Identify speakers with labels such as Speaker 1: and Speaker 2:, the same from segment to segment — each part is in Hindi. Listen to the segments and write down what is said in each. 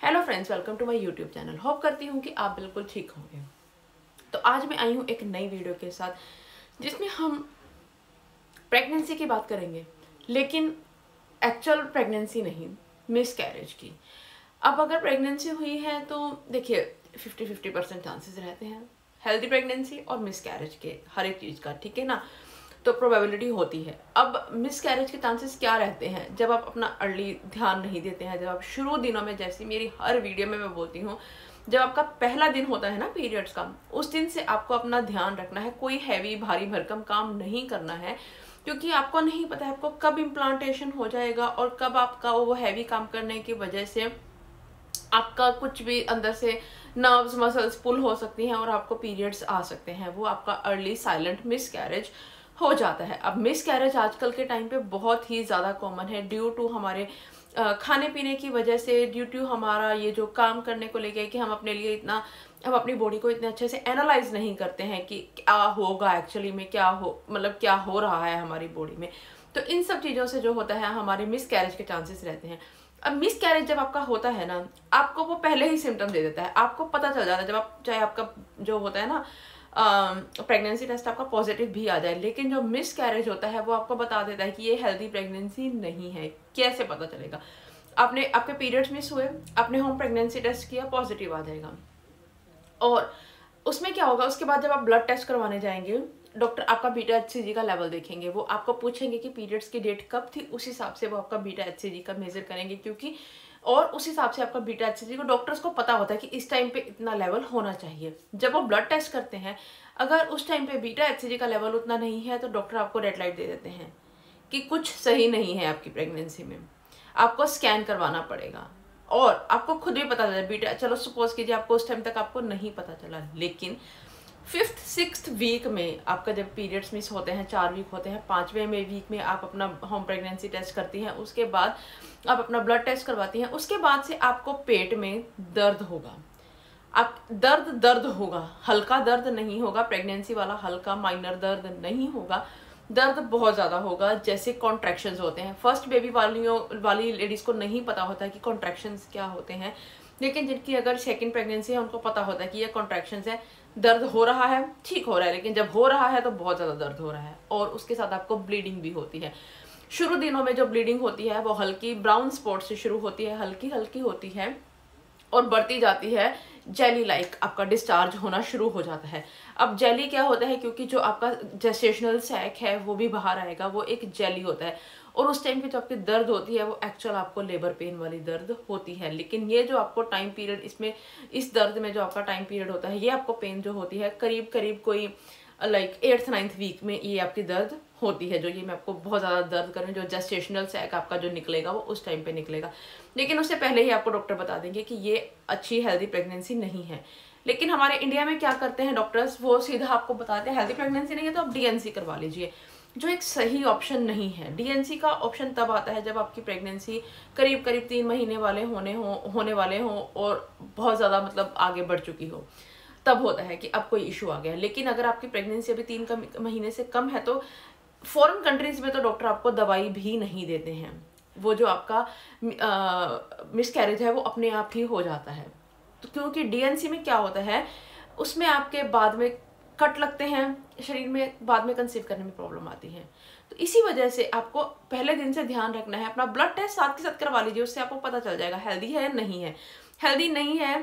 Speaker 1: Hello friends, welcome to my YouTube channel. Hope करती हूँ कि आप बिल्कुल ठीक होंगे। तो आज मैं आई हूँ एक नई वीडियो के साथ जिसमें हम प्रेगनेंसी की बात करेंगे, लेकिन एक्चुअल प्रेगनेंसी नहीं, मिस कैरेज की। अब अगर प्रेगनेंसी हुई है तो देखिए 50-50% चांसेस रहते हैं हेल्दी प्रेगनेंसी और मिस कैरेज के, हर एक चीज़ का, ठीक है ना। तो प्रोबेबिलिटी होती है। अब मिस कैरेज के चांसेस क्या रहते हैं? जब आप अपना अर्ली ध्यान नहीं देते हैं, जब आप शुरू दिनों में, जैसे मेरी हर वीडियो में मैं बोलती हूँ, जब आपका पहला दिन होता है ना पीरियड्स का, उस दिन से आपको अपना ध्यान रखना है। कोई हैवी भारी भरकम काम नहीं करना है, क्योंकि आपको नहीं पता है आपको कब इम्प्लांटेशन हो जाएगा और कब आपका वो हैवी काम करने की वजह से आपका कुछ भी अंदर से नर्व्स मसल्स पुल हो सकती हैं और आपको पीरियड्स आ सकते हैं। वो आपका अर्ली साइलेंट मिस कैरेज हो जाता है। अब मिस कैरेज आजकल के टाइम पे बहुत ही ज़्यादा कॉमन है, ड्यू टू हमारे खाने पीने की वजह से, ड्यू टू हमारा ये जो काम करने को लेके कि हम अपने लिए इतना, हम अपनी बॉडी को इतने अच्छे से एनालाइज नहीं करते हैं कि क्या होगा एक्चुअली में, क्या हो, मतलब क्या हो रहा है हमारी बॉडी में। तो इन सब चीज़ों से जो होता है हमारे मिस कैरेज के चांसेस रहते हैं। अब मिस कैरेज जब आपका होता है ना, आपको वो पहले ही सिम्टम दे देता है, आपको पता चल जाता है। जब आप, चाहे आपका जो होता है ना प्रेगनेंसी टेस्ट आपका पॉजिटिव भी आ जाए, लेकिन जो मिस कैरेज होता है वो आपको बता देता है कि ये हेल्दी प्रेगनेंसी नहीं है। कैसे पता चलेगा? आपने, आपके पीरियड्स मिस हुए, आपने होम प्रेगनेंसी टेस्ट किया, पॉजिटिव आ जाएगा। और उसमें क्या होगा, उसके बाद जब आप ब्लड टेस्ट करवाने जाएंगे, डॉक्टर आपका बीटा HCG का लेवल देखेंगे। वो आपको पूछेंगे कि पीरियड्स की डेट कब थी, उस हिसाब से वो आपका बीटा HCG का मेजर करेंगे, क्योंकि और उस हिसाब से आपका बीटा HCG को, डॉक्टर्स को पता होता है कि इस टाइम पे इतना लेवल होना चाहिए। जब वो ब्लड टेस्ट करते हैं, अगर उस टाइम पे बीटा HCG का लेवल उतना नहीं है तो डॉक्टर आपको रेड लाइट दे देते हैं कि कुछ सही नहीं है आपकी प्रेगनेंसी में, आपको स्कैन करवाना पड़ेगा। और आपको खुद भी पता चला बीटा, चलो सपोज कीजिए आपको उस टाइम तक आपको नहीं पता चला, लेकिन 5th-6th वीक में आपका जब पीरियड्स मिस होते हैं, 4 वीक होते हैं, 5वें वीक में आप अपना होम प्रेगनेंसी टेस्ट करती हैं, उसके बाद आप अपना ब्लड टेस्ट करवाती हैं, उसके बाद से आपको पेट में दर्द होगा। आप दर्द होगा, हल्का दर्द नहीं होगा, प्रेगनेंसी वाला हल्का माइनर दर्द नहीं होगा, दर्द बहुत ज़्यादा होगा। जैसे कॉन्ट्रैक्शंस होते हैं, फर्स्ट बेबी वाली लेडीज़ को नहीं पता होता है कि कॉन्ट्रैक्शंस क्या होते हैं, लेकिन जिनकी अगर सेकंड प्रेगनेंसी है उनको पता होता है कि ये कॉन्ट्रैक्शंस है, दर्द हो रहा है, ठीक हो रहा है, लेकिन जब हो रहा है तो बहुत ज़्यादा दर्द हो रहा है। और उसके साथ आपको ब्लीडिंग भी होती है। शुरू दिनों में जो ब्लीडिंग होती है वो हल्की ब्राउन स्पॉट से शुरू होती है, हल्की हल्की होती है और बढ़ती जाती है, जेली लाइक आपका डिस्चार्ज होना शुरू हो जाता है। अब जेली क्या होता है, क्योंकि जो आपका जेस्टेशनल सैक है वो भी बाहर आएगा, वो एक जेली होता है। और उस टाइम पे जो आपकी दर्द होती है वो एक्चुअल आपको लेबर पेन वाली दर्द होती है। लेकिन ये जो आपको टाइम पीरियड, इसमें इस दर्द में जो आपका टाइम पीरियड होता है, ये आपको पेन जो होती है करीब करीब कोई लाइक 8th-9th वीक में ये आपकी दर्द होती है। जो ये मैं आपको बहुत ज़्यादा दर्द करूँ, जो जेस्टेशनल सैक आपका जो निकलेगा वो उस टाइम पे निकलेगा, लेकिन उससे पहले ही आपको डॉक्टर बता देंगे कि ये अच्छी हेल्दी प्रेगनेंसी नहीं है। लेकिन हमारे इंडिया में क्या करते हैं डॉक्टर्स, वो सीधा आपको बताते हैं हेल्दी प्रेगनेंसी नहीं है तो आप DNC करवा लीजिए, जो एक सही ऑप्शन नहीं है। DNC का ऑप्शन तब आता है जब आपकी प्रेगनेंसी करीब करीब 3 महीने होने वाले हों और बहुत ज़्यादा मतलब आगे बढ़ चुकी हो, तब होता है कि अब कोई इशू आ गया। लेकिन अगर आपकी प्रेगनेंसी अभी 3 महीने से कम है तो फॉरेन कंट्रीज में तो डॉक्टर आपको दवाई भी नहीं देते हैं, वो जो आपका मिस कैरेज है वो अपने आप ही हो जाता है। तो क्योंकि DNC में क्या होता है, उसमें आपके बाद में कट लगते हैं शरीर में, बाद में कंसीव करने में प्रॉब्लम आती है। तो इसी वजह से आपको पहले दिन से ध्यान रखना है। अपना ब्लड टेस्ट साथ के साथ करवा लीजिए, उससे आपको पता चल जाएगा हेल्दी है या नहीं है। हेल्दी नहीं है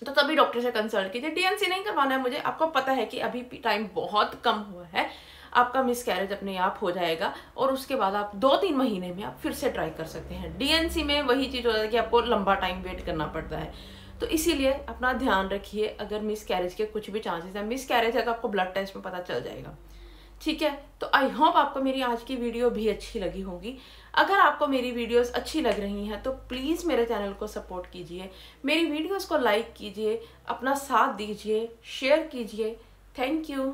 Speaker 1: तो तभी डॉक्टर से कंसल्ट कीजिए। DNC नहीं करवाना है मुझे, आपको पता है कि अभी टाइम बहुत कम हुआ है, आपका मिस कैरेज अपने आप हो जाएगा और उसके बाद आप 2-3 महीने में आप फिर से ट्राई कर सकते हैं। DNC में वही चीज़ होता है कि आपको लंबा टाइम वेट करना पड़ता है। तो इसीलिए अपना ध्यान रखिए। अगर मिस कैरेज के कुछ भी चांसेस हैं, मिस कैरेज है तो आपको ब्लड टेस्ट में पता चल जाएगा, ठीक है। तो आई होप आपको मेरी आज की वीडियो भी अच्छी लगी होगी। अगर आपको मेरी वीडियोस अच्छी लग रही हैं तो प्लीज़ मेरे चैनल को सपोर्ट कीजिए, मेरी वीडियोस को लाइक कीजिए, अपना साथ दीजिए, शेयर कीजिए। Thank you.